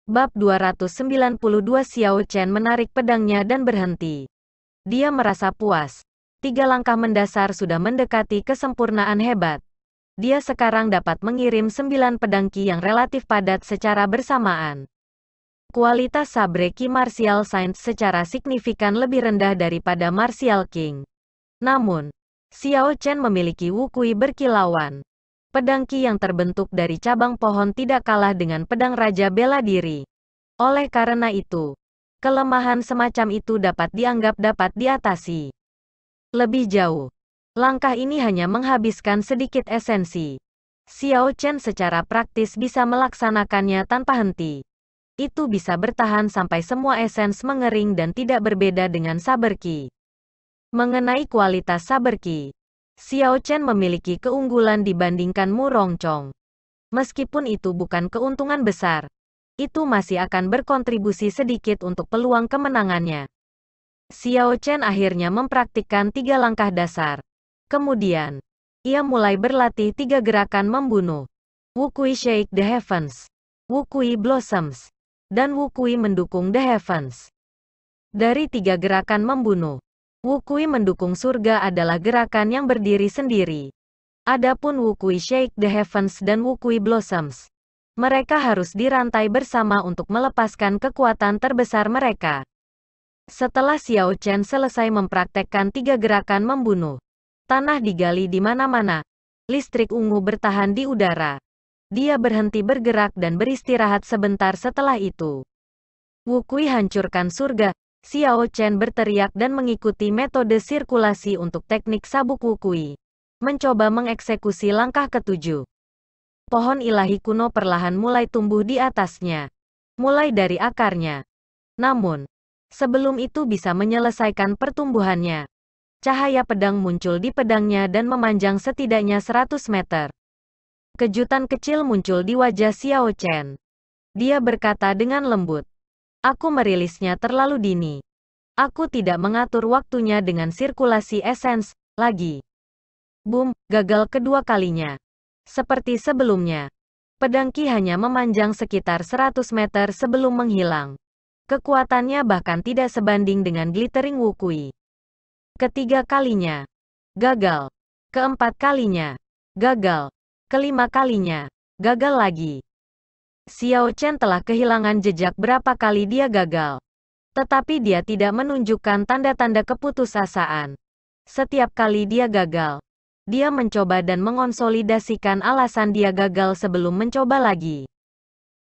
Bab 292 Xiao Chen menarik pedangnya dan berhenti. Dia merasa puas. 3 langkah mendasar sudah mendekati kesempurnaan hebat. Dia sekarang dapat mengirim 9 pedang Qi yang relatif padat secara bersamaan. Kualitas sabre Qi Martial Science secara signifikan lebih rendah daripada Martial King. Namun, Xiao Chen memiliki wukui berkilauan. Pedang Qi yang terbentuk dari cabang pohon tidak kalah dengan pedang Raja Bela Diri. Oleh karena itu, kelemahan semacam itu dapat dianggap dapat diatasi. Lebih jauh, langkah ini hanya menghabiskan sedikit esensi. Xiao Chen secara praktis bisa melaksanakannya tanpa henti. Itu bisa bertahan sampai semua esens mengering dan tidak berbeda dengan saber Qi. Mengenai kualitas saber Qi, Xiao Chen memiliki keunggulan dibandingkan Mu Rongchong. Meskipun itu bukan keuntungan besar, itu masih akan berkontribusi sedikit untuk peluang kemenangannya. Xiao Chen akhirnya mempraktikkan 3 langkah dasar. Kemudian, ia mulai berlatih 3 gerakan membunuh. Wukui Shake the Heavens, Wukui Blossoms, dan Wukui mendukung the Heavens. Dari 3 gerakan membunuh, Wukui mendukung surga adalah gerakan yang berdiri sendiri. Adapun Wukui Shake the Heavens dan Wukui Blossoms, mereka harus dirantai bersama untuk melepaskan kekuatan terbesar mereka. Setelah Xiao Chen selesai mempraktekkan 3 gerakan membunuh, tanah digali di mana-mana, listrik ungu bertahan di udara. Dia berhenti bergerak dan beristirahat sebentar setelah itu. Wukui hancurkan surga. Xiao Chen berteriak dan mengikuti metode sirkulasi untuk teknik sabuk wukui. Mencoba mengeksekusi langkah ketujuh. Pohon ilahi kuno perlahan mulai tumbuh di atasnya. Mulai dari akarnya. Namun, sebelum itu bisa menyelesaikan pertumbuhannya, cahaya pedang muncul di pedangnya dan memanjang setidaknya 100 meter. Kejutan kecil muncul di wajah Xiao Chen. Dia berkata dengan lembut, "Aku merilisnya terlalu dini. Aku tidak mengatur waktunya dengan sirkulasi esens lagi." Boom, gagal kedua kalinya. Seperti sebelumnya, pedang Qi hanya memanjang sekitar 100 meter sebelum menghilang. Kekuatannya bahkan tidak sebanding dengan glittering wukui. Ketiga kalinya, gagal. Keempat kalinya, gagal. Kelima kalinya, gagal lagi. Xiao Chen telah kehilangan jejak berapa kali dia gagal. Tetapi dia tidak menunjukkan tanda-tanda keputusasaan. Setiap kali dia gagal, dia mencoba dan mengonsolidasikan alasan dia gagal sebelum mencoba lagi.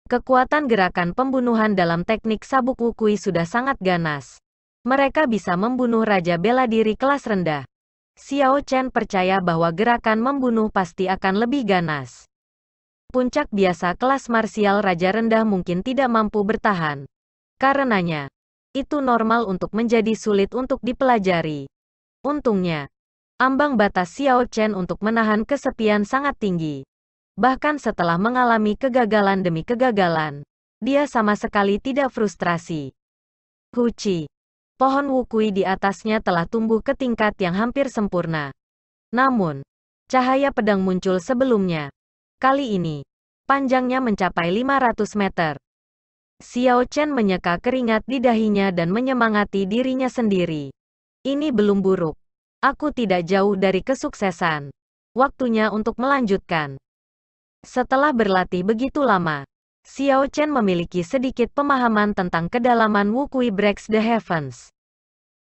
Kekuatan gerakan pembunuhan dalam teknik sabuk wukui sudah sangat ganas. Mereka bisa membunuh Raja Bela Diri kelas rendah. Xiao Chen percaya bahwa gerakan membunuh pasti akan lebih ganas. Puncak biasa kelas marsial Raja rendah mungkin tidak mampu bertahan. Karenanya, itu normal untuk menjadi sulit untuk dipelajari. Untungnya, ambang batas Xiao Chen untuk menahan kesepian sangat tinggi. Bahkan setelah mengalami kegagalan demi kegagalan, dia sama sekali tidak frustrasi. Huci. Pohon wukui di atasnya telah tumbuh ke tingkat yang hampir sempurna. Namun, cahaya pedang muncul sebelumnya. Kali ini, panjangnya mencapai 500 meter. Xiao Chen menyeka keringat di dahinya dan menyemangati dirinya sendiri. Ini belum buruk. Aku tidak jauh dari kesuksesan. Waktunya untuk melanjutkan. Setelah berlatih begitu lama, Xiao Chen memiliki sedikit pemahaman tentang kedalaman wukui Breaks the Heavens.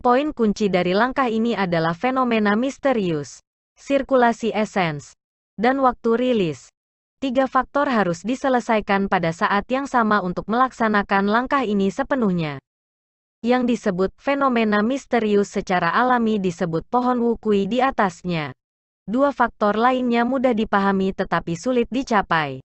Poin kunci dari langkah ini adalah fenomena misterius, sirkulasi esens, dan waktu rilis. 3 faktor harus diselesaikan pada saat yang sama untuk melaksanakan langkah ini sepenuhnya. Yang disebut fenomena misterius secara alami disebut pohon wukui di atasnya. 2 faktor lainnya mudah dipahami tetapi sulit dicapai.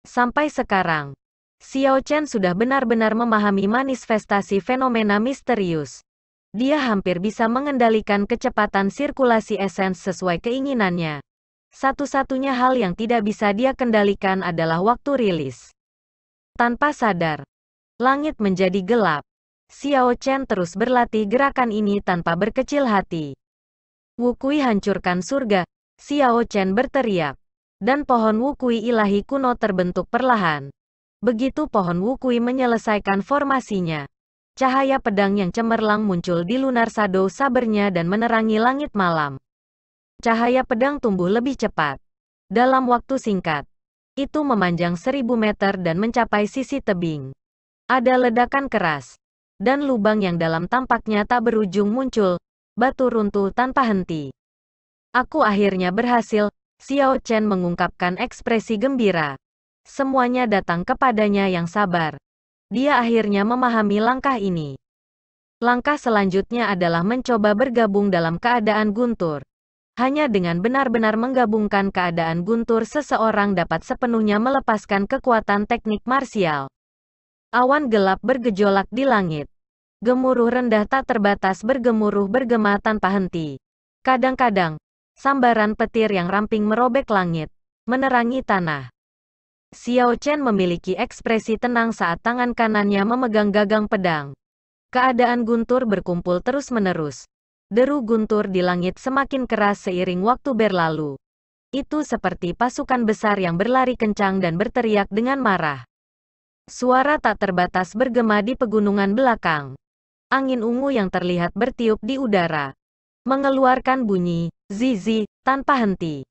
Sampai sekarang, Xiao Chen sudah benar-benar memahami manifestasi fenomena misterius. Dia hampir bisa mengendalikan kecepatan sirkulasi esens sesuai keinginannya. Satu-satunya hal yang tidak bisa dia kendalikan adalah waktu rilis. Tanpa sadar, langit menjadi gelap. Xiao Chen terus berlatih gerakan ini tanpa berkecil hati. Wukui hancurkan surga, Xiao Chen berteriak. Dan pohon wukui ilahi kuno terbentuk perlahan. Begitu pohon wukui menyelesaikan formasinya, cahaya pedang yang cemerlang muncul di lunar shadow sabernya dan menerangi langit malam. Cahaya pedang tumbuh lebih cepat. Dalam waktu singkat, itu memanjang 1000 meter dan mencapai sisi tebing. Ada ledakan keras, dan lubang yang dalam tampaknya tak berujung muncul, batu runtuh tanpa henti. Aku akhirnya berhasil, Xiao Chen mengungkapkan ekspresi gembira. Semuanya datang kepadanya yang sabar. Dia akhirnya memahami langkah ini. Langkah selanjutnya adalah mencoba bergabung dalam keadaan guntur. Hanya dengan benar-benar menggabungkan keadaan guntur seseorang dapat sepenuhnya melepaskan kekuatan teknik marsial. Awan gelap bergejolak di langit. Gemuruh rendah tak terbatas bergemuruh bergema tanpa henti. Kadang-kadang, sambaran petir yang ramping merobek langit, menerangi tanah. Xiao Chen memiliki ekspresi tenang saat tangan kanannya memegang gagang pedang. Keadaan guntur berkumpul terus-menerus. Deru guntur di langit semakin keras seiring waktu berlalu. Itu seperti pasukan besar yang berlari kencang dan berteriak dengan marah. Suara tak terbatas bergema di pegunungan belakang. Angin ungu yang terlihat bertiup di udara, mengeluarkan bunyi zizi tanpa henti.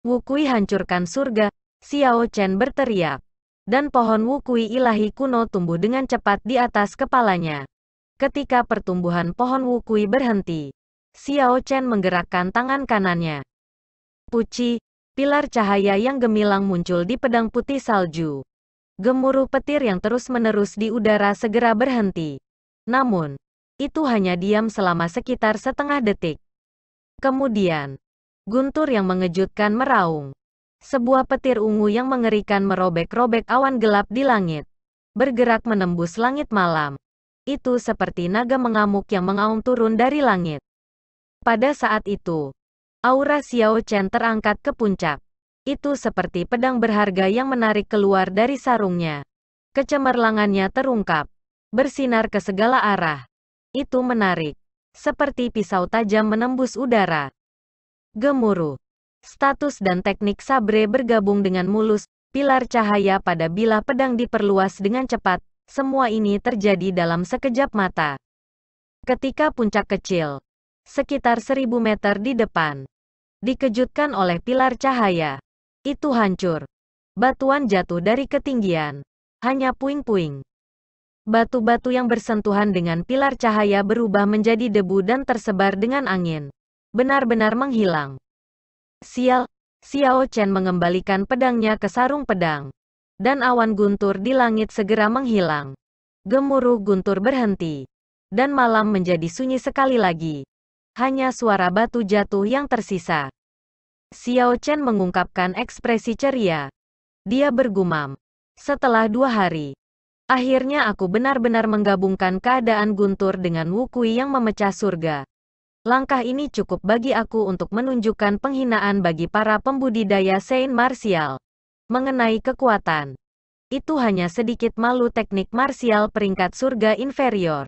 Wukui hancurkan surga, Xiao Chen berteriak. Dan pohon wukui ilahi kuno tumbuh dengan cepat di atas kepalanya. Ketika pertumbuhan pohon wukui berhenti, Xiao Chen menggerakkan tangan kanannya. Puci, pilar cahaya yang gemilang muncul di pedang putih salju. Gemuruh petir yang terus-menerus di udara segera berhenti. Namun, itu hanya diam selama sekitar setengah detik. Kemudian, guntur yang mengejutkan meraung. Sebuah petir ungu yang mengerikan merobek-robek awan gelap di langit. Bergerak menembus langit malam. Itu seperti naga mengamuk yang mengaum turun dari langit. Pada saat itu, aura Xiao Chen terangkat ke puncak. Itu seperti pedang berharga yang menarik keluar dari sarungnya. Kecemerlangannya terungkap, bersinar ke segala arah. Itu menarik, seperti pisau tajam menembus udara. Gemuruh, status dan teknik sabre bergabung dengan mulus, pilar cahaya pada bilah pedang diperluas dengan cepat. Semua ini terjadi dalam sekejap mata. Ketika puncak kecil, sekitar 1000 meter di depan, dikejutkan oleh pilar cahaya, itu hancur. Batuan jatuh dari ketinggian. Hanya puing-puing. Batu-batu yang bersentuhan dengan pilar cahaya berubah menjadi debu dan tersebar dengan angin. Benar-benar menghilang. Sial, Xiao Chen mengembalikan pedangnya ke sarung pedang. Dan awan guntur di langit segera menghilang. Gemuruh guntur berhenti. Dan malam menjadi sunyi sekali lagi. Hanya suara batu jatuh yang tersisa. Xiao Chen mengungkapkan ekspresi ceria. Dia bergumam. Setelah 2 hari, akhirnya aku benar-benar menggabungkan keadaan guntur dengan wukui yang memecah surga. Langkah ini cukup bagi aku untuk menunjukkan penghinaan bagi para pembudidaya Sein marsial. Mengenai kekuatan, itu hanya sedikit malu teknik marsial peringkat surga inferior.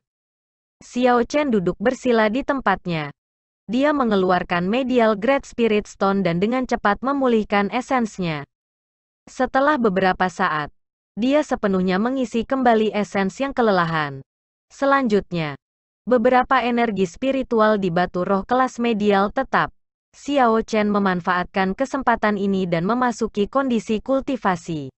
Xiao Chen duduk bersila di tempatnya. Dia mengeluarkan Medial Great Spirit Stone dan dengan cepat memulihkan esensnya. Setelah beberapa saat, dia sepenuhnya mengisi kembali esens yang kelelahan. Selanjutnya, beberapa energi spiritual di batu roh kelas medial tetap. Xiao Chen memanfaatkan kesempatan ini dan memasuki kondisi kultivasi.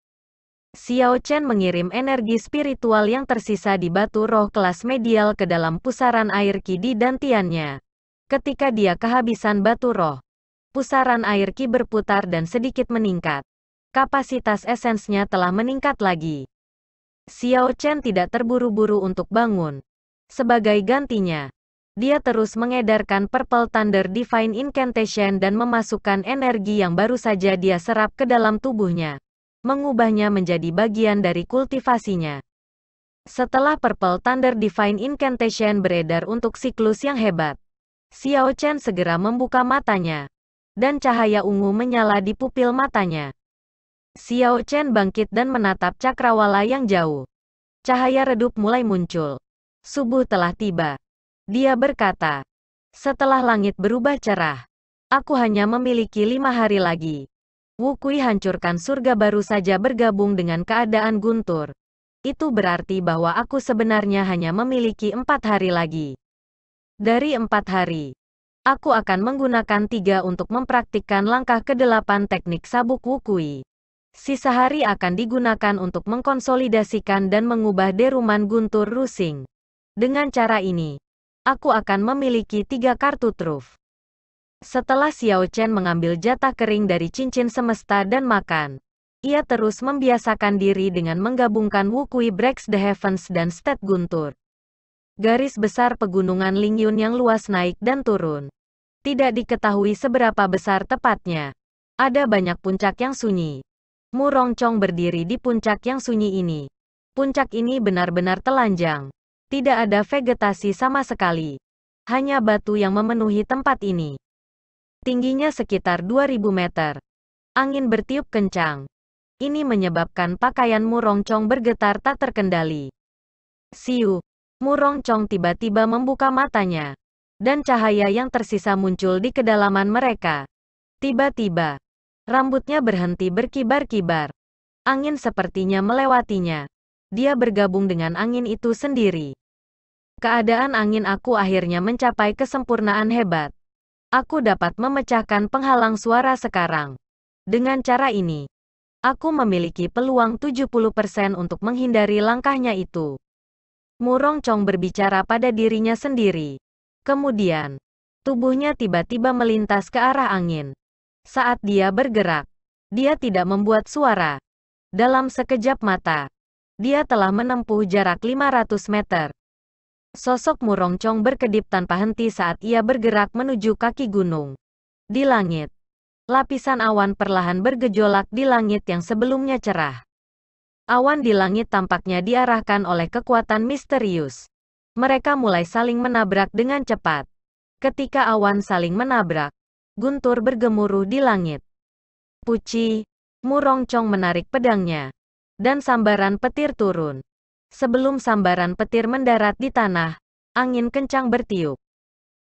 Xiao Chen mengirim energi spiritual yang tersisa di batu roh kelas medial ke dalam pusaran air ki di dantiannya. Ketika dia kehabisan batu roh, pusaran air ki berputar dan sedikit meningkat. Kapasitas esensnya telah meningkat lagi. Xiao Chen tidak terburu-buru untuk bangun. Sebagai gantinya, dia terus mengedarkan Purple Thunder Divine Incantation dan memasukkan energi yang baru saja dia serap ke dalam tubuhnya, mengubahnya menjadi bagian dari kultivasinya. Setelah Purple Thunder Divine Incantation beredar untuk siklus yang hebat, Xiao Chen segera membuka matanya, dan cahaya ungu menyala di pupil matanya. Xiao Chen bangkit dan menatap cakrawala yang jauh. Cahaya redup mulai muncul. Subuh telah tiba. Dia berkata, setelah langit berubah cerah, aku hanya memiliki 5 hari lagi. Wu Kui hancurkan surga baru saja bergabung dengan keadaan guntur. Itu berarti bahwa aku sebenarnya hanya memiliki 4 hari lagi. Dari 4 hari, aku akan menggunakan 3 untuk mempraktikkan langkah ke-8 teknik sabuk Wu Kui. Sisa hari akan digunakan untuk mengkonsolidasikan dan mengubah deruman guntur rusing. Dengan cara ini, aku akan memiliki 3 kartu truf. Setelah Xiao Chen mengambil jatah kering dari cincin semesta dan makan, ia terus membiasakan diri dengan menggabungkan Wu Kui Breaks the Heavens dan State Guntur. Garis besar pegunungan Lingyun yang luas naik dan turun. Tidak diketahui seberapa besar tepatnya. Ada banyak puncak yang sunyi. Mu Rongchong berdiri di puncak yang sunyi ini. Puncak ini benar-benar telanjang. Tidak ada vegetasi sama sekali. Hanya batu yang memenuhi tempat ini. Tingginya sekitar 2000 meter. Angin bertiup kencang. Ini menyebabkan pakaian Mu Rongchong bergetar tak terkendali. Siu. Mu Rongchong tiba-tiba membuka matanya. Dan cahaya yang tersisa muncul di kedalaman mereka. Tiba-tiba, rambutnya berhenti berkibar-kibar. Angin sepertinya melewatinya. Dia bergabung dengan angin itu sendiri. Keadaan angin aku akhirnya mencapai kesempurnaan hebat. Aku dapat memecahkan penghalang suara sekarang. Dengan cara ini, aku memiliki peluang 70% untuk menghindari langkahnya itu. Mu Rongchong berbicara pada dirinya sendiri. Kemudian, tubuhnya tiba-tiba melintas ke arah angin. Saat dia bergerak, dia tidak membuat suara. Dalam sekejap mata, dia telah menempuh jarak 500 meter. Sosok Mu Rongchong berkedip tanpa henti saat ia bergerak menuju kaki gunung. Di langit, lapisan awan perlahan bergejolak di langit yang sebelumnya cerah. Awan di langit tampaknya diarahkan oleh kekuatan misterius. Mereka mulai saling menabrak dengan cepat. Ketika awan saling menabrak, guntur bergemuruh di langit. Puci, Mu Rongchong menarik pedangnya, dan sambaran petir turun. Sebelum sambaran petir mendarat di tanah, angin kencang bertiup.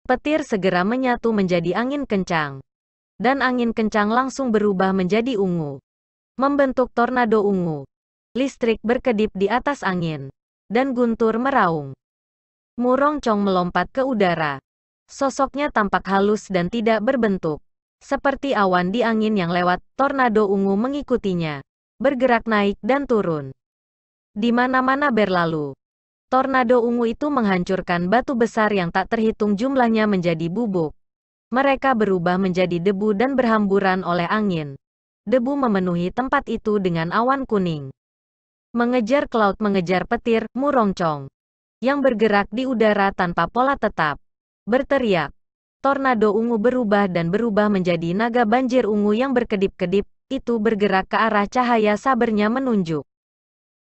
Petir segera menyatu menjadi angin kencang. Dan angin kencang langsung berubah menjadi ungu. Membentuk tornado ungu. Listrik berkedip di atas angin. Dan guntur meraung. Mu Rongchong melompat ke udara. Sosoknya tampak halus dan tidak berbentuk. Seperti awan di angin yang lewat, tornado ungu mengikutinya. Bergerak naik dan turun. Di mana-mana berlalu. Tornado ungu itu menghancurkan batu besar yang tak terhitung jumlahnya menjadi bubuk. Mereka berubah menjadi debu dan berhamburan oleh angin. Debu memenuhi tempat itu dengan awan kuning. Mengejar cloud mengejar petir, Mu Rongchong, yang bergerak di udara tanpa pola tetap, berteriak. Tornado ungu berubah dan berubah menjadi naga banjir ungu yang berkedip-kedip, itu bergerak ke arah cahaya sabernya menunjuk.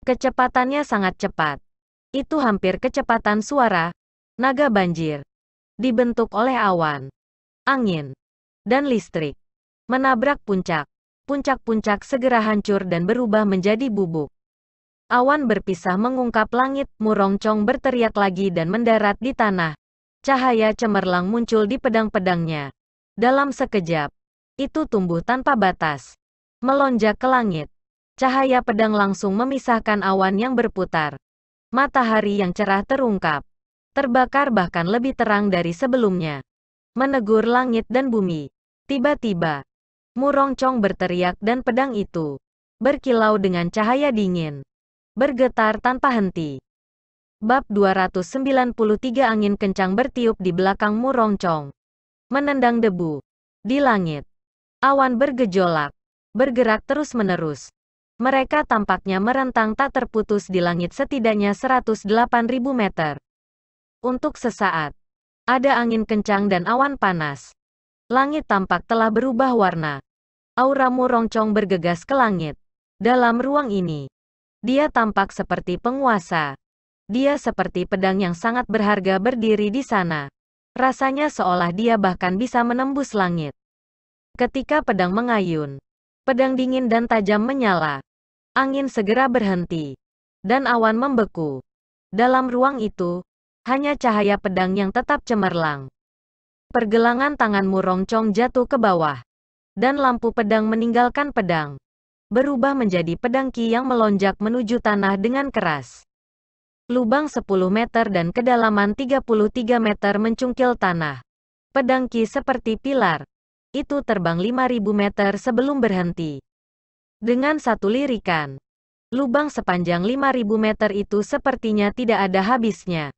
Kecepatannya sangat cepat. Itu hampir kecepatan suara. Naga banjir dibentuk oleh awan, angin, dan listrik. Menabrak puncak. Puncak-puncak segera hancur dan berubah menjadi bubuk. Awan berpisah mengungkap langit. Mu Rongchong berteriak lagi dan mendarat di tanah. Cahaya cemerlang muncul di pedang-pedangnya. Dalam sekejap, itu tumbuh tanpa batas. Melonjak ke langit. Cahaya pedang langsung memisahkan awan yang berputar. Matahari yang cerah terungkap. Terbakar bahkan lebih terang dari sebelumnya. Menegur langit dan bumi. Tiba-tiba, Mu Rongchong berteriak dan pedang itu berkilau dengan cahaya dingin. Bergetar tanpa henti. Bab 293 angin kencang bertiup di belakang Mu Rongchong. Menendang debu. Di langit, awan bergejolak. Bergerak terus-menerus. Mereka tampaknya merentang tak terputus di langit setidaknya 108.000 meter. Untuk sesaat, ada angin kencang dan awan panas. Langit tampak telah berubah warna. Aura Mu Rongchong bergegas ke langit. Dalam ruang ini, dia tampak seperti penguasa. Dia seperti pedang yang sangat berharga berdiri di sana. Rasanya seolah dia bahkan bisa menembus langit. Ketika pedang mengayun, pedang dingin dan tajam menyala. Angin segera berhenti. Dan awan membeku. Dalam ruang itu, hanya cahaya pedang yang tetap cemerlang. Pergelangan tangan Mu Rongchong jatuh ke bawah. Dan lampu pedang meninggalkan pedang, berubah menjadi pedang Qi yang melonjak menuju tanah dengan keras. Lubang 10 meter dan kedalaman 33 meter mencungkil tanah. Pedang Qi seperti pilar. Itu terbang 5.000 meter sebelum berhenti. Dengan satu lirikan, lubang sepanjang 5.000 meter itu sepertinya tidak ada habisnya.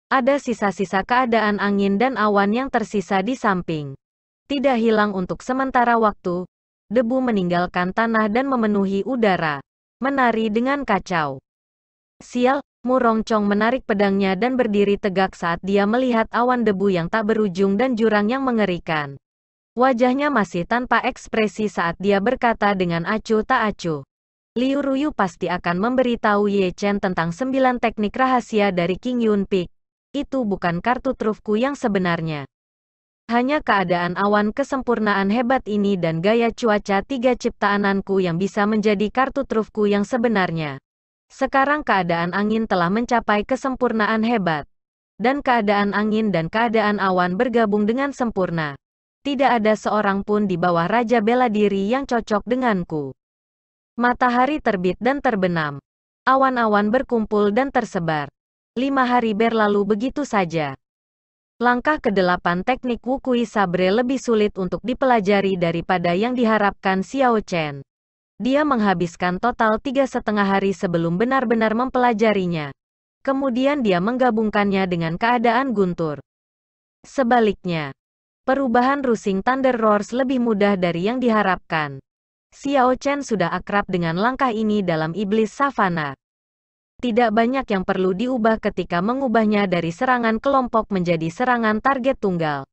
Ada sisa-sisa keadaan angin dan awan yang tersisa di samping. Tidak hilang untuk sementara waktu, debu meninggalkan tanah dan memenuhi udara, menari dengan kacau. Sial, Mu Rongchong menarik pedangnya dan berdiri tegak saat dia melihat awan debu yang tak berujung dan jurang yang mengerikan. Wajahnya masih tanpa ekspresi saat dia berkata dengan acuh tak acuh. Liu Ruyu pasti akan memberitahu Ye Chen tentang 9 teknik rahasia dari King Yun Peak. Itu bukan kartu trufku yang sebenarnya. Hanya keadaan awan kesempurnaan hebat ini dan gaya cuaca 3 ciptaananku yang bisa menjadi kartu trufku yang sebenarnya. Sekarang keadaan angin telah mencapai kesempurnaan hebat. Dan keadaan angin dan keadaan awan bergabung dengan sempurna. Tidak ada seorang pun di bawah Raja Bela Diri yang cocok denganku. Matahari terbit dan terbenam. Awan-awan berkumpul dan tersebar. 5 hari berlalu begitu saja. Langkah ke-8 teknik Wukui Sabre lebih sulit untuk dipelajari daripada yang diharapkan Xiao Chen. Dia menghabiskan total 3,5 hari sebelum benar-benar mempelajarinya. Kemudian dia menggabungkannya dengan keadaan guntur. Sebaliknya, perubahan Rusing Thunder Roars lebih mudah dari yang diharapkan. Xiao Chen sudah akrab dengan langkah ini dalam Iblis Savana. Tidak banyak yang perlu diubah ketika mengubahnya dari serangan kelompok menjadi serangan target tunggal.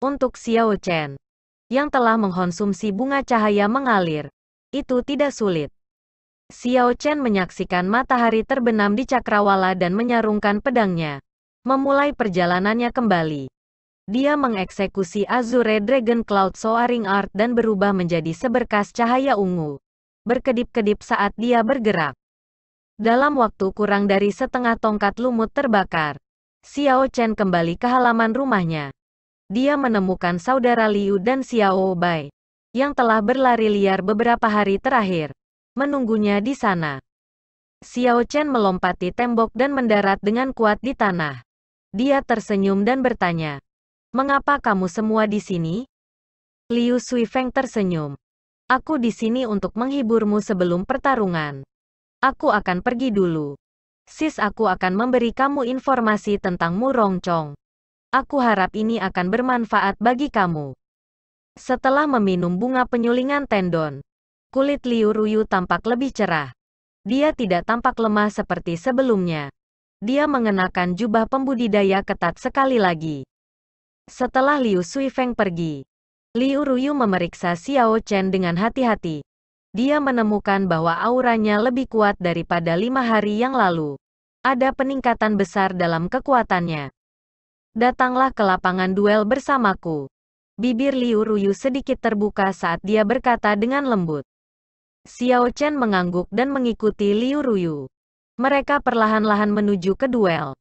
Untuk Xiao Chen, yang telah mengkonsumsi bunga cahaya mengalir, itu tidak sulit. Xiao Chen menyaksikan matahari terbenam di cakrawala dan menyarungkan pedangnya. Memulai perjalanannya kembali. Dia mengeksekusi Azure Dragon Cloud Soaring Art dan berubah menjadi seberkas cahaya ungu. Berkedip-kedip saat dia bergerak. Dalam waktu kurang dari setengah tongkat lumut terbakar, Xiao Chen kembali ke halaman rumahnya. Dia menemukan saudara Liu dan Xiao Bai, yang telah berlari liar beberapa hari terakhir, menunggunya di sana. Xiao Chen melompati tembok dan mendarat dengan kuat di tanah. Dia tersenyum dan bertanya, "Mengapa kamu semua di sini?" Liu Suifeng tersenyum. "Aku di sini untuk menghiburmu sebelum pertarungan. Aku akan pergi dulu. Sis, aku akan memberi kamu informasi tentang Mu Rongchong. Aku harap ini akan bermanfaat bagi kamu." Setelah meminum bunga penyulingan tendon, kulit Liu Ruyu tampak lebih cerah. Dia tidak tampak lemah seperti sebelumnya. Dia mengenakan jubah pembudidaya ketat sekali lagi. Setelah Liu Suifeng pergi, Liu Ruyu memeriksa Xiao Chen dengan hati-hati. Dia menemukan bahwa auranya lebih kuat daripada 5 hari yang lalu. Ada peningkatan besar dalam kekuatannya. "Datanglah ke lapangan duel bersamaku." Bibir Liu Ruyu sedikit terbuka saat dia berkata dengan lembut. Xiao Chen mengangguk dan mengikuti Liu Ruyu. Mereka perlahan-lahan menuju ke duel.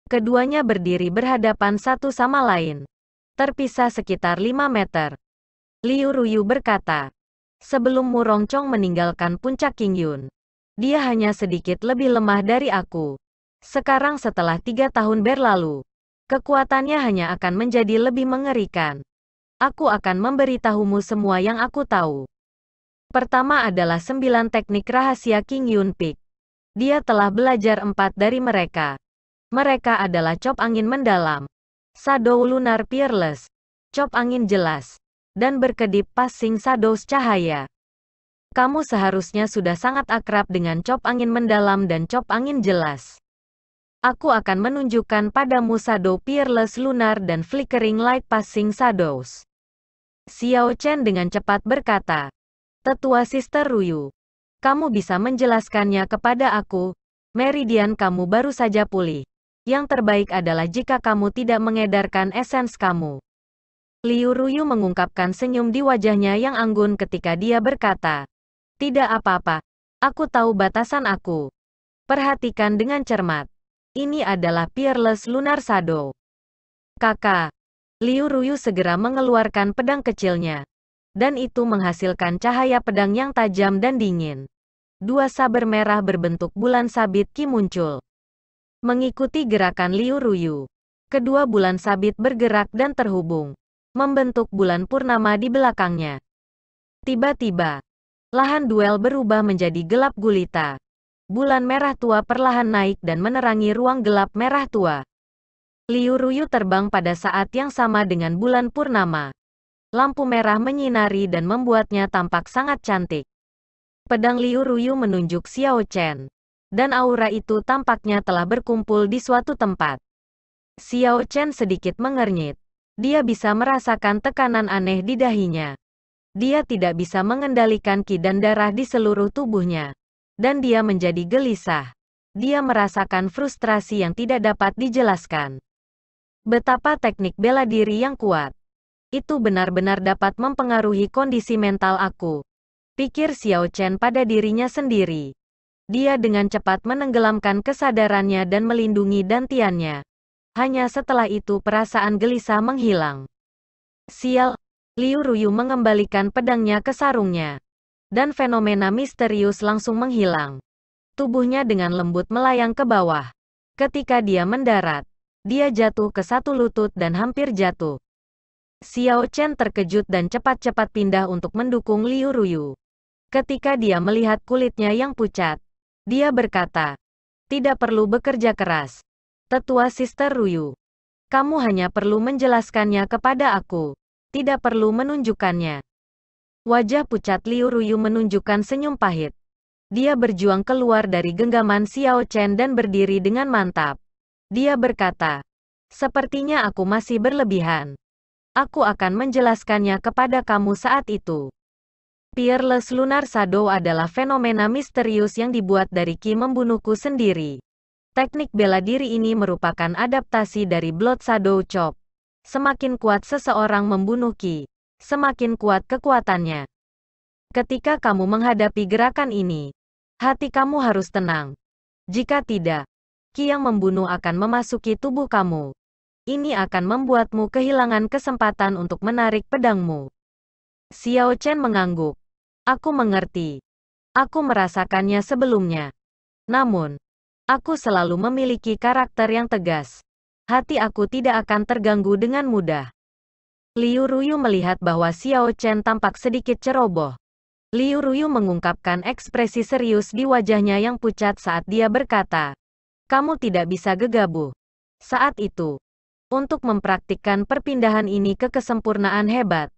Keduanya berdiri berhadapan satu sama lain, terpisah sekitar 5 meter. Liu Ruyu berkata, "Sebelum Mu Rongchong meninggalkan puncak King Yun, dia hanya sedikit lebih lemah dari aku. Sekarang setelah 3 tahun berlalu, kekuatannya hanya akan menjadi lebih mengerikan. Aku akan memberitahumu semua yang aku tahu." Pertama adalah 9 teknik rahasia King Yun Peak. Dia telah belajar 4 dari mereka. Mereka adalah Cop Angin Mendalam, Shadow Lunar Peerless, Cop Angin Jelas, dan Berkedip Passing Shadows Cahaya. Kamu seharusnya sudah sangat akrab dengan Cop Angin Mendalam dan Cop Angin Jelas. Aku akan menunjukkan padamu Shadow Peerless Lunar dan Flickering Light Passing Shadows. Xiao Chen dengan cepat berkata, "Tetua Sister Ruyu, kamu bisa menjelaskannya kepada aku. Meridian kamu baru saja pulih. Yang terbaik adalah jika kamu tidak mengedarkan esens kamu." Liu Ruyu mengungkapkan senyum di wajahnya yang anggun ketika dia berkata, "Tidak apa-apa. Aku tahu batasan aku. Perhatikan dengan cermat. Ini adalah Peerless Lunar Shadow." "Kakak." Liu Ruyu segera mengeluarkan pedang kecilnya. dan itu menghasilkan cahaya pedang yang tajam dan dingin. Dua saber merah berbentuk bulan sabit Qi muncul. Mengikuti gerakan Liu Ruyu, kedua bulan sabit bergerak dan terhubung, membentuk bulan purnama di belakangnya. Tiba-tiba, lahan duel berubah menjadi gelap gulita. Bulan merah tua perlahan naik dan menerangi ruang gelap merah tua. Liu Ruyu terbang pada saat yang sama dengan bulan purnama. Lampu merah menyinari dan membuatnya tampak sangat cantik. Pedang Liu Ruyu menunjuk Xiao Chen, dan aura itu tampaknya telah berkumpul di suatu tempat. Xiao Chen sedikit mengernyit. Dia bisa merasakan tekanan aneh di dahinya. Dia tidak bisa mengendalikan ki dan darah di seluruh tubuhnya. Dan dia menjadi gelisah. Dia merasakan frustrasi yang tidak dapat dijelaskan. Betapa teknik bela diri yang kuat. Itu benar-benar dapat mempengaruhi kondisi mental aku. Pikir Xiao Chen pada dirinya sendiri. Dia dengan cepat menenggelamkan kesadarannya dan melindungi dantiannya. Hanya setelah itu perasaan gelisah menghilang. Sial, Liu Ruyu mengembalikan pedangnya ke sarungnya. Dan fenomena misterius langsung menghilang. Tubuhnya dengan lembut melayang ke bawah. Ketika dia mendarat, dia jatuh ke satu lutut dan hampir jatuh. Xiao Chen terkejut dan cepat-cepat pindah untuk mendukung Liu Ruyu. Ketika dia melihat kulitnya yang pucat, dia berkata, "Tidak perlu bekerja keras. Tetua Sister Ruyu. Kamu hanya perlu menjelaskannya kepada aku. Tidak perlu menunjukkannya." Wajah pucat Liu Ruyu menunjukkan senyum pahit. Dia berjuang keluar dari genggaman Xiao Chen dan berdiri dengan mantap. Dia berkata, "Sepertinya aku masih berlebihan. Aku akan menjelaskannya kepada kamu saat itu." Peerless Lunar Shadow adalah fenomena misterius yang dibuat dari Qi membunuhku sendiri. Teknik bela diri ini merupakan adaptasi dari Blood Shadow Chop. Semakin kuat seseorang membunuh Qi, semakin kuat kekuatannya. Ketika kamu menghadapi gerakan ini, hati kamu harus tenang. Jika tidak, Qi yang membunuh akan memasuki tubuh kamu. Ini akan membuatmu kehilangan kesempatan untuk menarik pedangmu. Xiao Chen mengangguk. Aku mengerti. Aku merasakannya sebelumnya. Namun, aku selalu memiliki karakter yang tegas. Hati aku tidak akan terganggu dengan mudah. Liu Ruyu melihat bahwa Xiao Chen tampak sedikit ceroboh. Liu Ruyu mengungkapkan ekspresi serius di wajahnya yang pucat saat dia berkata, "Kamu tidak bisa gegabah." Saat itu, untuk mempraktikkan perpindahan ini ke kesempurnaan hebat,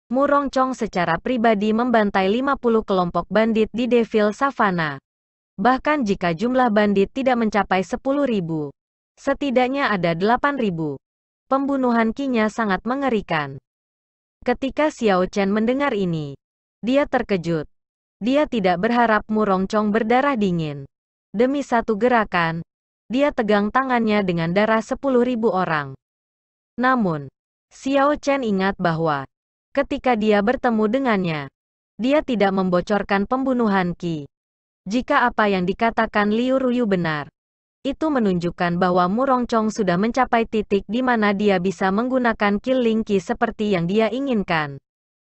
Mu Rongchong secara pribadi membantai 50 kelompok bandit di Devil Savannah. Bahkan jika jumlah bandit tidak mencapai 10.000, setidaknya ada 8.000. Pembunuhan Qi-nya sangat mengerikan. Ketika Xiao Chen mendengar ini, dia terkejut. Dia tidak berharap Mu Rongchong berdarah dingin. Demi satu gerakan, dia tegang tangannya dengan darah 10.000 orang. Namun, Xiao Chen ingat bahwa ketika dia bertemu dengannya, dia tidak membocorkan pembunuhan Qi. Jika apa yang dikatakan Liu Ruyu benar, itu menunjukkan bahwa Mu Rongchong sudah mencapai titik di mana dia bisa menggunakan Killing Qi seperti yang dia inginkan.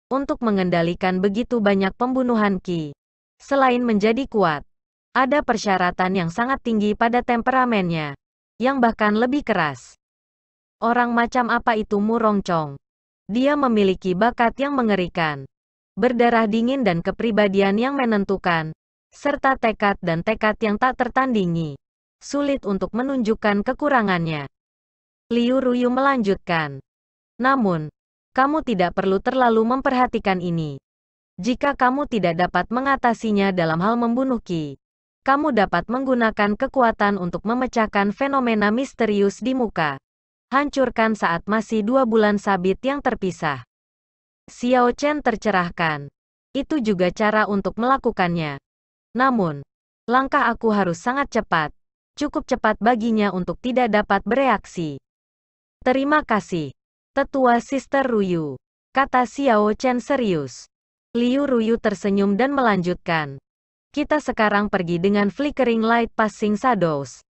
Untuk mengendalikan begitu banyak pembunuhan Qi, selain menjadi kuat, ada persyaratan yang sangat tinggi pada temperamennya, yang bahkan lebih keras. Orang macam apa itu Mu Rongchong? Dia memiliki bakat yang mengerikan, berdarah dingin dan kepribadian yang menentukan, serta tekad dan tekad yang tak tertandingi. Sulit untuk menunjukkan kekurangannya. Liu Ruyu melanjutkan. Namun, kamu tidak perlu terlalu memperhatikan ini. Jika kamu tidak dapat mengatasinya dalam hal membunuh Qi, kamu dapat menggunakan kekuatan untuk memecahkan fenomena misterius di muka. Hancurkan saat masih 2 bulan sabit yang terpisah. Xiao Chen tercerahkan. Itu juga cara untuk melakukannya. Namun, langkah aku harus sangat cepat. Cukup cepat baginya untuk tidak dapat bereaksi. Terima kasih, Tetua Sister Ruyu, kata Xiao Chen serius. Liu Ruyu tersenyum dan melanjutkan. Kita sekarang pergi dengan Flickering Light Passing Shadows.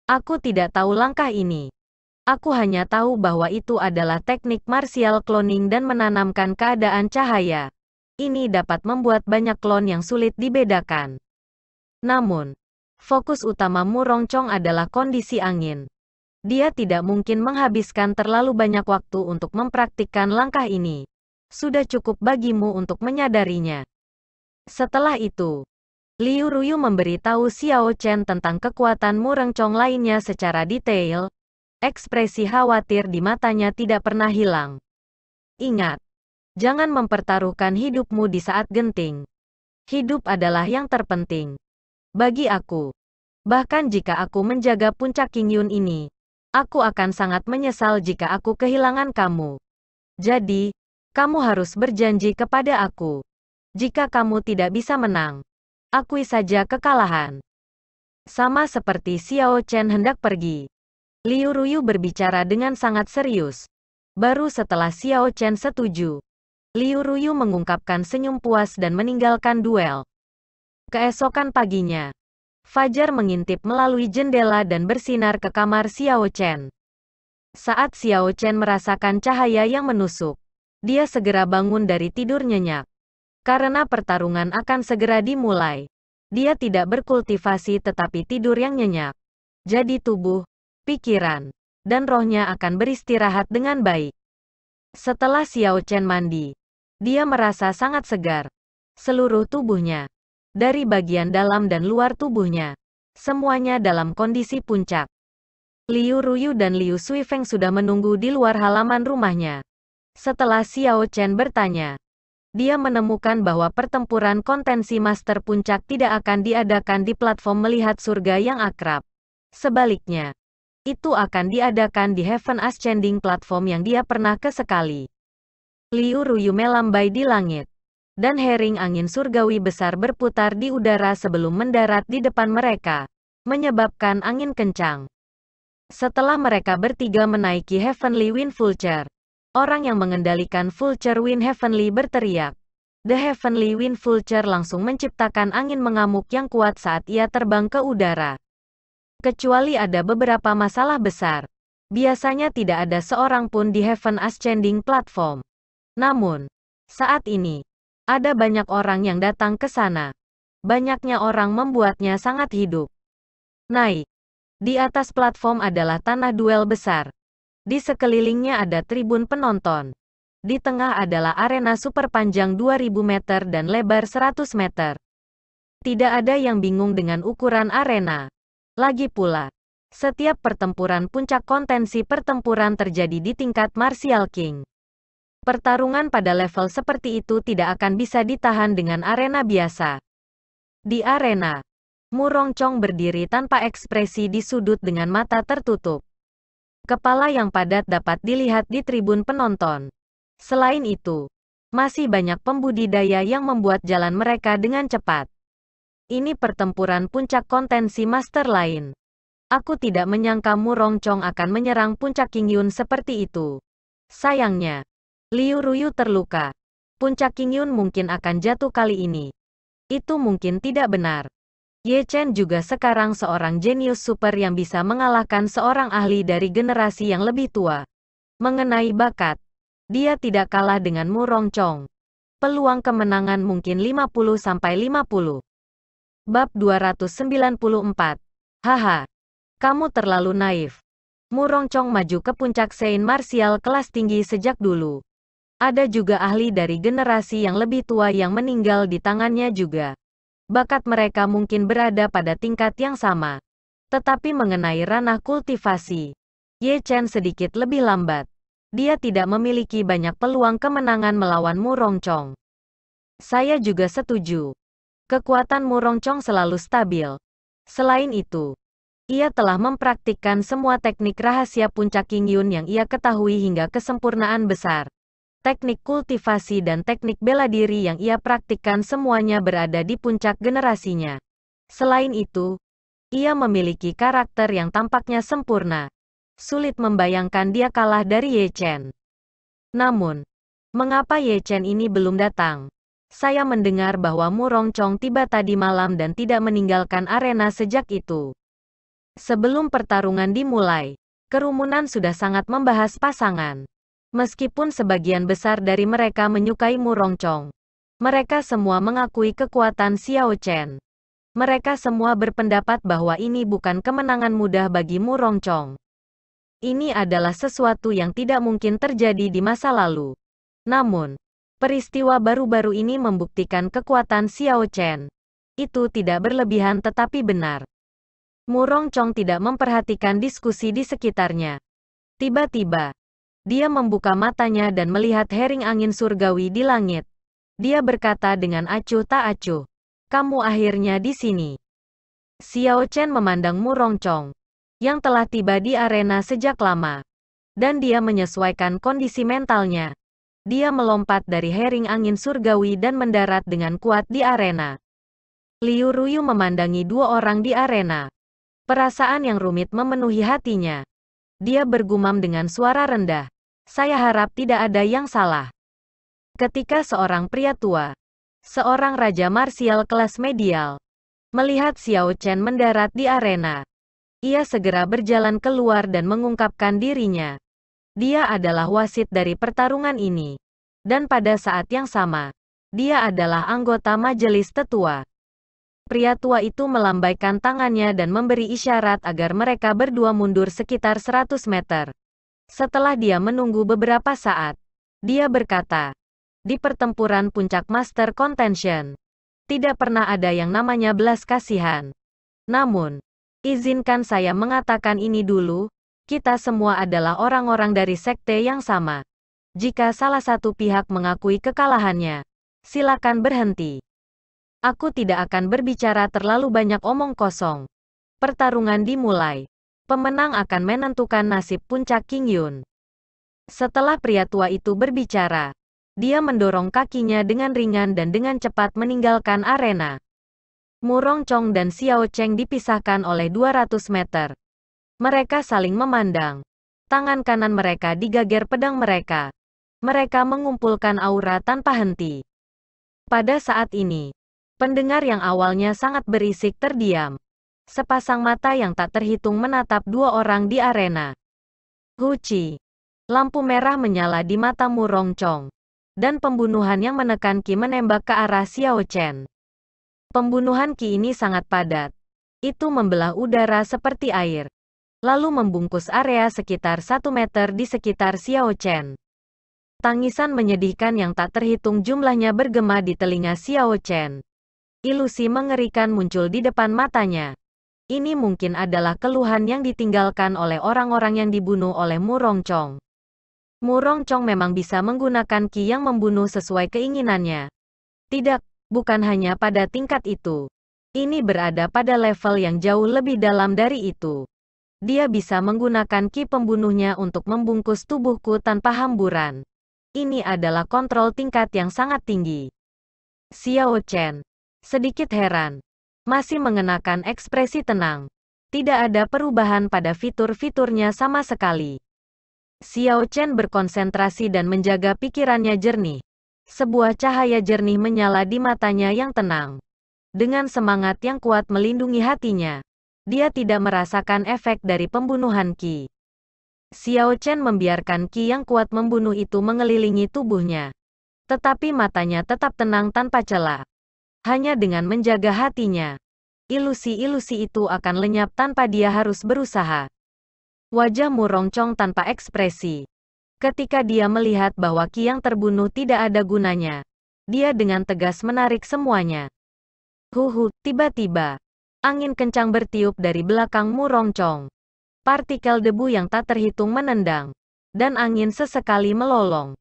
Aku tidak tahu langkah ini. Aku hanya tahu bahwa itu adalah teknik martial cloning dan menanamkan keadaan cahaya. Ini dapat membuat banyak klon yang sulit dibedakan. Namun, fokus utama Mu Rongchong adalah kondisi angin. Dia tidak mungkin menghabiskan terlalu banyak waktu untuk mempraktikkan langkah ini. Sudah cukup bagimu untuk menyadarinya. Setelah itu, Liu Ruyu memberitahu Xiao Chen tentang kekuatan Mu Rongchong lainnya secara detail. Ekspresi khawatir di matanya tidak pernah hilang. Ingat, jangan mempertaruhkan hidupmu di saat genting. Hidup adalah yang terpenting. Bagi aku. Bahkan jika aku menjaga puncak Qingyun ini, aku akan sangat menyesal jika aku kehilangan kamu. Jadi, kamu harus berjanji kepada aku. Jika kamu tidak bisa menang, akui saja kekalahan. Sama seperti Xiao Chen hendak pergi, Liu Ruyu berbicara dengan sangat serius. Baru setelah Xiao Chen setuju, Liu Ruyu mengungkapkan senyum puas dan meninggalkan duel. Keesokan paginya, fajar mengintip melalui jendela dan bersinar ke kamar Xiao Chen. Saat Xiao Chen merasakan cahaya yang menusuk, dia segera bangun dari tidur nyenyak. Karena pertarungan akan segera dimulai, dia tidak berkultivasi tetapi tidur yang nyenyak. Jadi tubuh, pikiran, dan rohnya akan beristirahat dengan baik. Setelah Xiao Chen mandi, dia merasa sangat segar. Seluruh tubuhnya, dari bagian dalam dan luar tubuhnya, semuanya dalam kondisi puncak. Liu Ruyu dan Liu Suifeng sudah menunggu di luar halaman rumahnya. Setelah Xiao Chen bertanya, dia menemukan bahwa pertempuran kontensi Master Puncak tidak akan diadakan di platform melihat surga yang akrab. Sebaliknya, itu akan diadakan di Heaven Ascending platform yang dia pernah ke sekali. Liu Ruyu melambai di langit, dan hering angin surgawi besar berputar di udara sebelum mendarat di depan mereka, menyebabkan angin kencang. Setelah mereka bertiga menaiki Heavenly Wind Vulture, orang yang mengendalikan Vulture Wind Heavenly berteriak. The Heavenly Wind Vulture langsung menciptakan angin mengamuk yang kuat saat ia terbang ke udara. Kecuali ada beberapa masalah besar, biasanya tidak ada seorang pun di Heaven Ascending platform. Namun, saat ini, ada banyak orang yang datang ke sana. Banyaknya orang membuatnya sangat hidup. Naik. Di atas platform adalah tanah duel besar. Di sekelilingnya ada tribun penonton. Di tengah adalah arena super panjang 2000 meter dan lebar 100 meter. Tidak ada yang bingung dengan ukuran arena. Lagi pula, setiap pertempuran puncak kontensi pertempuran terjadi di tingkat Martial King. Pertarungan pada level seperti itu tidak akan bisa ditahan dengan arena biasa. Di arena, Mu Rongchong berdiri tanpa ekspresi di sudut dengan mata tertutup. Kepala yang padat dapat dilihat di tribun penonton. Selain itu, masih banyak pembudidaya yang membuat jalan mereka dengan cepat. Ini pertempuran puncak kontensi master lain. Aku tidak menyangka Mu Rongchong akan menyerang puncak Qingyun seperti itu. Sayangnya, Liu Ruyu terluka. Puncak Qingyun mungkin akan jatuh kali ini. Itu mungkin tidak benar. Ye Chen juga sekarang seorang jenius super yang bisa mengalahkan seorang ahli dari generasi yang lebih tua. Mengenai bakat, dia tidak kalah dengan Mu Rongchong. Peluang kemenangan mungkin 50-50. Bab 294. Haha. Kamu terlalu naif. Mu Rongchong maju ke puncak Saint Martial kelas tinggi sejak dulu. Ada juga ahli dari generasi yang lebih tua yang meninggal di tangannya juga. Bakat mereka mungkin berada pada tingkat yang sama. Tetapi mengenai ranah kultivasi, Ye Chen sedikit lebih lambat. Dia tidak memiliki banyak peluang kemenangan melawan Mu Rongchong. Saya juga setuju. Kekuatan Mu Rongchong selalu stabil. Selain itu, ia telah mempraktikkan semua teknik rahasia puncak Qingyun yang ia ketahui hingga kesempurnaan besar. Teknik kultivasi dan teknik bela diri yang ia praktikkan semuanya berada di puncak generasinya. Selain itu, ia memiliki karakter yang tampaknya sempurna. Sulit membayangkan dia kalah dari Ye Chen. Namun, mengapa Ye Chen ini belum datang? Saya mendengar bahwa Mu Rongchong tiba tadi malam dan tidak meninggalkan arena sejak itu. Sebelum pertarungan dimulai, kerumunan sudah sangat membahas pasangan. Meskipun sebagian besar dari mereka menyukai Mu Rongchong, Mereka semua mengakui kekuatan Xiao Chen. Mereka semua berpendapat bahwa ini bukan kemenangan mudah bagi Mu Rongchong. Ini adalah sesuatu yang tidak mungkin terjadi di masa lalu. Namun, peristiwa baru-baru ini membuktikan kekuatan Xiao Chen. Itu tidak berlebihan tetapi benar. Mu Rongchong tidak memperhatikan diskusi di sekitarnya. Tiba-tiba, dia membuka matanya dan melihat hering angin surgawi di langit. Dia berkata dengan acuh tak acuh, "Kamu akhirnya di sini." Xiao Chen memandang Mu Rongchong, yang telah tiba di arena sejak lama. Dan dia menyesuaikan kondisi mentalnya. Dia melompat dari hering angin surgawi dan mendarat dengan kuat di arena. Liu Ruyu memandangi dua orang di arena. Perasaan yang rumit memenuhi hatinya. Dia bergumam dengan suara rendah, "Saya harap tidak ada yang salah." Ketika seorang pria tua, seorang raja marsial kelas medial, melihat Xiao Chen mendarat di arena, ia segera berjalan keluar dan mengungkapkan dirinya. Dia adalah wasit dari pertarungan ini. Dan pada saat yang sama, dia adalah anggota majelis tetua. Pria tua itu melambaikan tangannya dan memberi isyarat agar mereka berdua mundur sekitar 100 meter. Setelah dia menunggu beberapa saat, dia berkata, "Di pertempuran puncak Master Contention, tidak pernah ada yang namanya belas kasihan. Namun, izinkan saya mengatakan ini dulu, kita semua adalah orang-orang dari sekte yang sama. Jika salah satu pihak mengakui kekalahannya, silakan berhenti. Aku tidak akan berbicara terlalu banyak omong kosong. Pertarungan dimulai. Pemenang akan menentukan nasib puncak King Yun." Setelah pria tua itu berbicara, dia mendorong kakinya dengan ringan dan dengan cepat meninggalkan arena. Mu Rongchong dan Xiao Chen dipisahkan oleh 200 meter. Mereka saling memandang. Tangan kanan mereka digager pedang mereka. Mereka mengumpulkan aura tanpa henti. Pada saat ini, pendengar yang awalnya sangat berisik terdiam. Sepasang mata yang tak terhitung menatap dua orang di arena. Huci. Lampu merah menyala di mata Mu Rongchong. Dan pembunuhan yang menekan Qi menembak ke arah Xiao Chen. Pembunuhan Qi ini sangat padat. Itu membelah udara seperti air. Lalu membungkus area sekitar 1 meter di sekitar Xiao Chen. Tangisan menyedihkan yang tak terhitung jumlahnya bergema di telinga Xiao Chen. Ilusi mengerikan muncul di depan matanya. Ini mungkin adalah keluhan yang ditinggalkan oleh orang-orang yang dibunuh oleh Mu Rongchong. Mu Rongchong memang bisa menggunakan Qi yang membunuh sesuai keinginannya. Tidak, bukan hanya pada tingkat itu. Ini berada pada level yang jauh lebih dalam dari itu. Dia bisa menggunakan Qi pembunuhnya untuk membungkus tubuhku tanpa hamburan. Ini adalah kontrol tingkat yang sangat tinggi. Xiao Chen, sedikit heran, masih mengenakan ekspresi tenang. Tidak ada perubahan pada fitur-fiturnya sama sekali. Xiao Chen berkonsentrasi dan menjaga pikirannya jernih. Sebuah cahaya jernih menyala di matanya yang tenang. Dengan semangat yang kuat melindungi hatinya, dia tidak merasakan efek dari pembunuhan Qi. Xiao Chen membiarkan Qi yang kuat membunuh itu mengelilingi tubuhnya. Tetapi matanya tetap tenang tanpa celah. Hanya dengan menjaga hatinya, ilusi-ilusi itu akan lenyap tanpa dia harus berusaha. Wajah Mu Rongchong tanpa ekspresi. Ketika dia melihat bahwa Qi yang terbunuh tidak ada gunanya, dia dengan tegas menarik semuanya. Tiba-tiba, angin kencang bertiup dari belakang Mu Rongchong. Partikel debu yang tak terhitung menendang, dan angin sesekali melolong.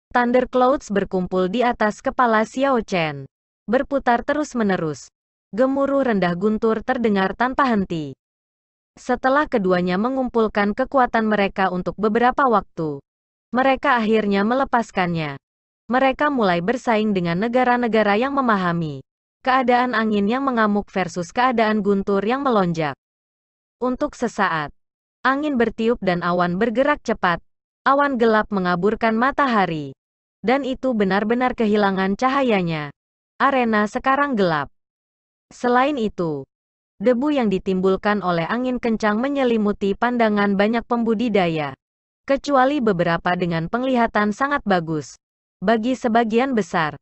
Thunder Clouds berkumpul di atas kepala Xiao Chen, berputar terus-menerus. Gemuruh rendah guntur terdengar tanpa henti. Setelah keduanya mengumpulkan kekuatan mereka untuk beberapa waktu, mereka akhirnya melepaskannya. Mereka mulai bersaing dengan negara-negara yang memahami keadaan angin yang mengamuk versus keadaan guntur yang melonjak. Untuk sesaat, angin bertiup dan awan bergerak cepat. Awan gelap mengaburkan matahari. Dan itu benar-benar kehilangan cahayanya. Arena sekarang gelap. Selain itu, debu yang ditimbulkan oleh angin kencang menyelimuti pandangan banyak pembudidaya. Kecuali beberapa dengan penglihatan sangat bagus. Bagi sebagian besar,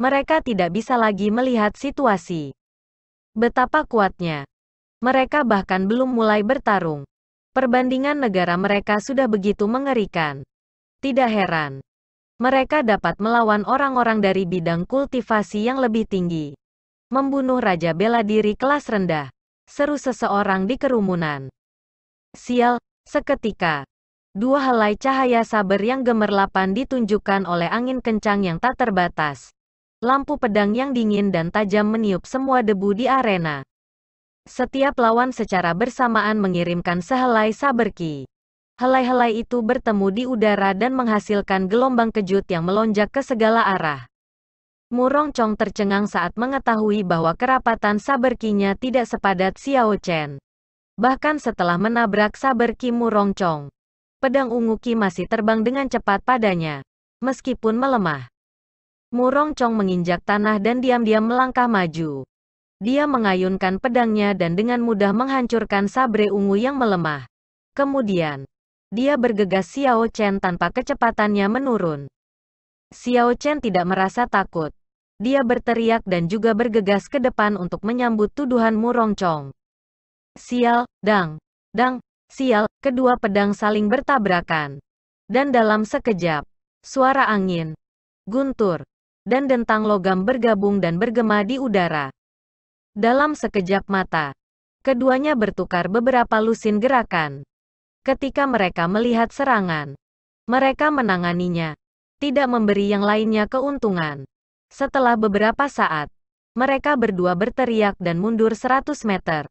Mereka tidak bisa lagi melihat situasi. Betapa kuatnya. Mereka bahkan belum mulai bertarung. Perbandingan negara mereka sudah begitu mengerikan. Tidak heran. Mereka dapat melawan orang-orang dari bidang kultivasi yang lebih tinggi. Membunuh Raja Bela Diri kelas rendah. Seru seseorang di kerumunan. Sial, seketika. Dua helai cahaya saber yang gemerlapan ditunjukkan oleh angin kencang yang tak terbatas. Lampu pedang yang dingin dan tajam meniup semua debu di arena. Setiap lawan secara bersamaan mengirimkan sehelai saber ki. Helai-helai itu bertemu di udara dan menghasilkan gelombang kejut yang melonjak ke segala arah. Mu Rongchong tercengang saat mengetahui bahwa kerapatan saber ki-nya tidak sepadat Xiao Chen. Bahkan setelah menabrak saber ki Mu Rongchong, pedang ungu ki masih terbang dengan cepat padanya, meskipun melemah. Mu Rongchong menginjak tanah dan diam-diam melangkah maju. Dia mengayunkan pedangnya dan dengan mudah menghancurkan sabre ungu yang melemah. Kemudian, dia bergegas Xiao Chen tanpa kecepatannya menurun. Xiao Chen tidak merasa takut. Dia berteriak dan juga bergegas ke depan untuk menyambut tuduhan Mu Rongchong. Sial, dang, dang, sial, kedua pedang saling bertabrakan. Dan dalam sekejap, suara angin, guntur, dan dentang logam bergabung dan bergema di udara. Dalam sekejap mata, keduanya bertukar beberapa lusin gerakan. Ketika mereka melihat serangan, mereka menanganinya, tidak memberi yang lainnya keuntungan. Setelah beberapa saat, mereka berdua berteriak dan mundur 100 meter.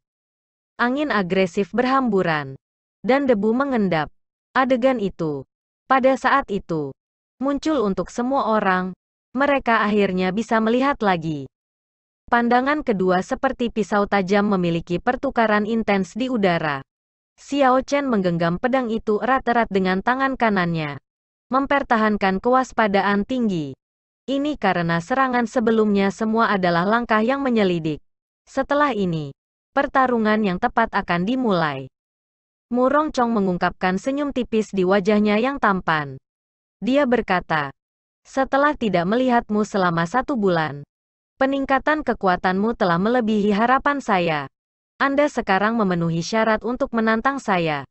Angin agresif berhamburan, dan debu mengendap. Adegan itu, pada saat itu, muncul untuk semua orang. Mereka akhirnya bisa melihat lagi. Pandangan kedua seperti pisau tajam memiliki pertukaran intens di udara. Xiao Chen menggenggam pedang itu erat-erat dengan tangan kanannya, mempertahankan kewaspadaan tinggi. Ini karena serangan sebelumnya semua adalah langkah yang menyelidik. Setelah ini, pertarungan yang tepat akan dimulai. Mu Rongchong mengungkapkan senyum tipis di wajahnya yang tampan. Dia berkata, setelah tidak melihatmu selama 1 bulan, peningkatan kekuatanmu telah melebihi harapan saya. Anda sekarang memenuhi syarat untuk menantang saya.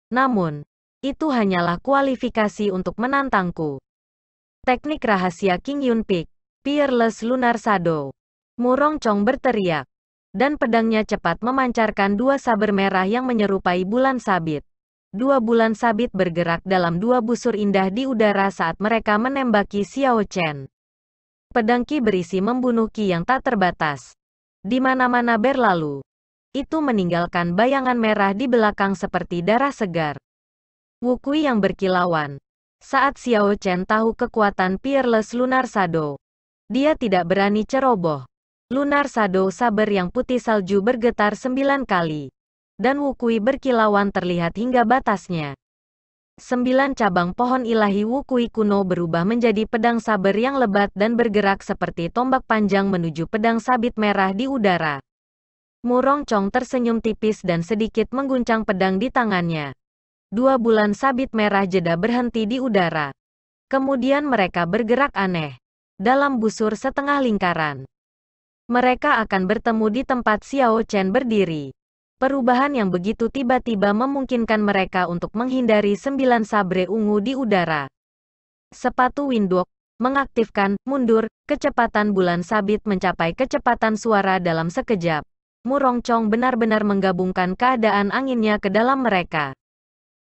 Namun, itu hanyalah kualifikasi untuk menantangku. Teknik rahasia King Yun Peak, Peerless Lunar Shadow. Mu Rongchong berteriak, dan pedangnya cepat memancarkan 2 saber merah yang menyerupai bulan sabit. 2 bulan sabit bergerak dalam 2 busur indah di udara saat mereka menembaki Xiao Chen. Pedang ki berisi membunuh ki yang tak terbatas. Di mana-mana berlalu. Itu meninggalkan bayangan merah di belakang seperti darah segar. Wukui yang berkilauan. Saat Xiao Chen tahu kekuatan Peerless Lunar Shadow, dia tidak berani ceroboh. Lunar Shadow saber yang putih salju bergetar 9 kali. Dan Wukui berkilauan terlihat hingga batasnya. 9 cabang pohon ilahi Wukui kuno berubah menjadi pedang saber yang lebat dan bergerak seperti tombak panjang menuju pedang sabit merah di udara. Mu Rongchong tersenyum tipis dan sedikit mengguncang pedang di tangannya. 2 bulan sabit merah jeda berhenti di udara. Kemudian mereka bergerak aneh. Dalam busur setengah lingkaran. Mereka akan bertemu di tempat Xiao Chen berdiri. Perubahan yang begitu tiba-tiba memungkinkan mereka untuk menghindari 9 sabre ungu di udara. Sepatu Windwalk, mengaktifkan, mundur, kecepatan bulan sabit mencapai kecepatan suara dalam sekejap. Mu Rongchong benar-benar menggabungkan keadaan anginnya ke dalam mereka.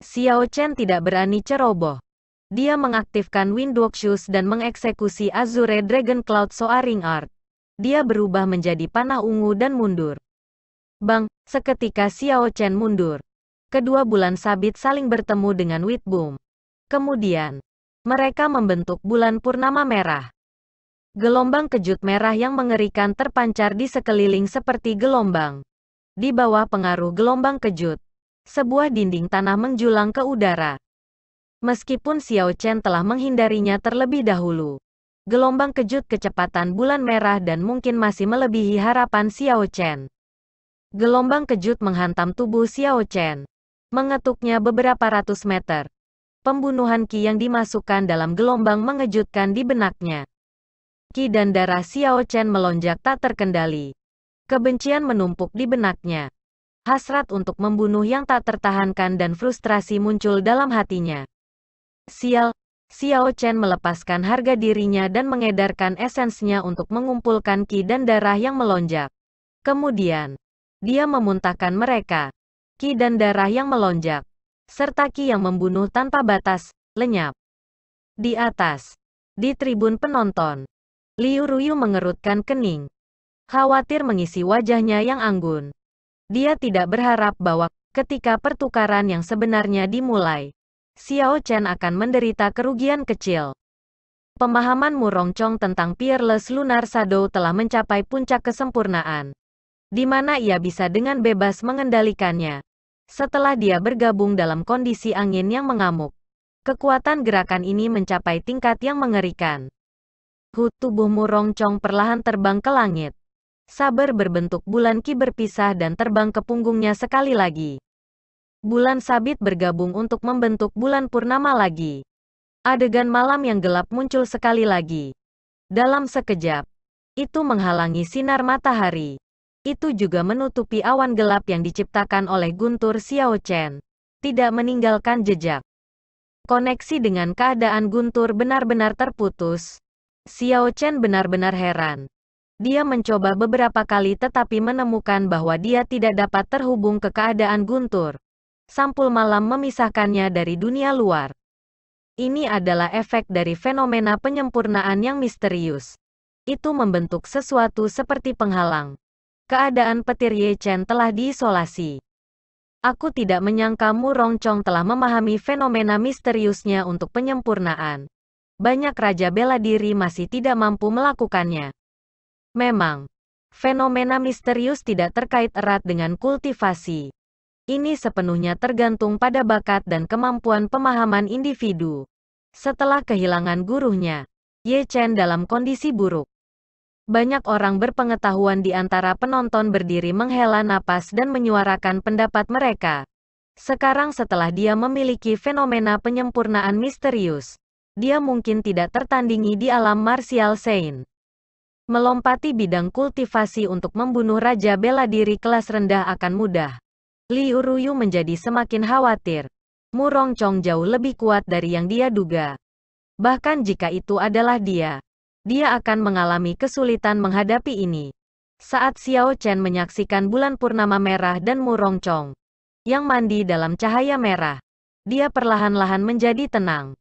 Xiao Chen tidak berani ceroboh. Dia mengaktifkan Windwalk Shoes dan mengeksekusi Azure Dragon Cloud Soaring Art. Dia berubah menjadi panah ungu dan mundur. Bang, seketika Xiao Chen mundur. Kedua bulan sabit saling bertemu dengan Wit Boom. Kemudian, mereka membentuk bulan purnama merah. Gelombang kejut merah yang mengerikan terpancar di sekeliling seperti gelombang. Di bawah pengaruh gelombang kejut, sebuah dinding tanah menjulang ke udara. Meskipun Xiao Chen telah menghindarinya terlebih dahulu, gelombang kejut kecepatan bulan merah dan mungkin masih melebihi harapan Xiao Chen. Gelombang kejut menghantam tubuh Xiao Chen, mengetuknya beberapa ratus meter. Pembunuhan ki yang dimasukkan dalam gelombang mengejutkan di benaknya. Qi dan darah Xiao Chen melonjak tak terkendali. Kebencian menumpuk di benaknya. Hasrat untuk membunuh yang tak tertahankan dan frustrasi muncul dalam hatinya. Sial, Xiao Chen melepaskan harga dirinya dan mengedarkan esensnya untuk mengumpulkan Qi dan darah yang melonjak. Kemudian, dia memuntahkan mereka. Qi dan darah yang melonjak, serta Qi yang membunuh tanpa batas, lenyap. Di atas, di tribun penonton, Liu Ruyu mengerutkan kening. Khawatir mengisi wajahnya yang anggun. Dia tidak berharap bahwa, ketika pertukaran yang sebenarnya dimulai, Xiao Chen akan menderita kerugian kecil. Pemahaman Murong Chong tentang Peerless Lunar Shadow telah mencapai puncak kesempurnaan, di mana ia bisa dengan bebas mengendalikannya. Setelah dia bergabung dalam kondisi angin yang mengamuk, kekuatan gerakan ini mencapai tingkat yang mengerikan. Tubuh Murong Chong perlahan terbang ke langit. Saber berbentuk bulan Qi berpisah dan terbang ke punggungnya sekali lagi. Bulan sabit bergabung untuk membentuk bulan purnama lagi. Adegan malam yang gelap muncul sekali lagi. Dalam sekejap, itu menghalangi sinar matahari. Itu juga menutupi awan gelap yang diciptakan oleh guntur Xiao Chen. Tidak meninggalkan jejak. Koneksi dengan keadaan guntur benar-benar terputus. Xiao Chen benar-benar heran. Dia mencoba beberapa kali tetapi menemukan bahwa dia tidak dapat terhubung ke keadaan guntur. Sampul malam memisahkannya dari dunia luar. Ini adalah efek dari fenomena penyempurnaan yang misterius. Itu membentuk sesuatu seperti penghalang. Keadaan petir Ye Chen telah diisolasi. Aku tidak menyangka Murong Chong telah memahami fenomena misteriusnya untuk penyempurnaan. Banyak raja bela diri masih tidak mampu melakukannya. Memang, fenomena misterius tidak terkait erat dengan kultivasi. Ini sepenuhnya tergantung pada bakat dan kemampuan pemahaman individu. Setelah kehilangan gurunya, Ye Chen dalam kondisi buruk. Banyak orang berpengetahuan di antara penonton berdiri menghela napas dan menyuarakan pendapat mereka. Sekarang setelah dia memiliki fenomena penyempurnaan misterius, dia mungkin tidak tertandingi di alam martial Sein. Melompati bidang kultivasi untuk membunuh raja bela diri kelas rendah akan mudah. Liu Ruyu menjadi semakin khawatir. Murong Chong jauh lebih kuat dari yang dia duga. Bahkan jika itu adalah dia akan mengalami kesulitan menghadapi ini. Saat Xiao Chen menyaksikan bulan purnama merah dan Murong Chong yang mandi dalam cahaya merah, dia perlahan-lahan menjadi tenang.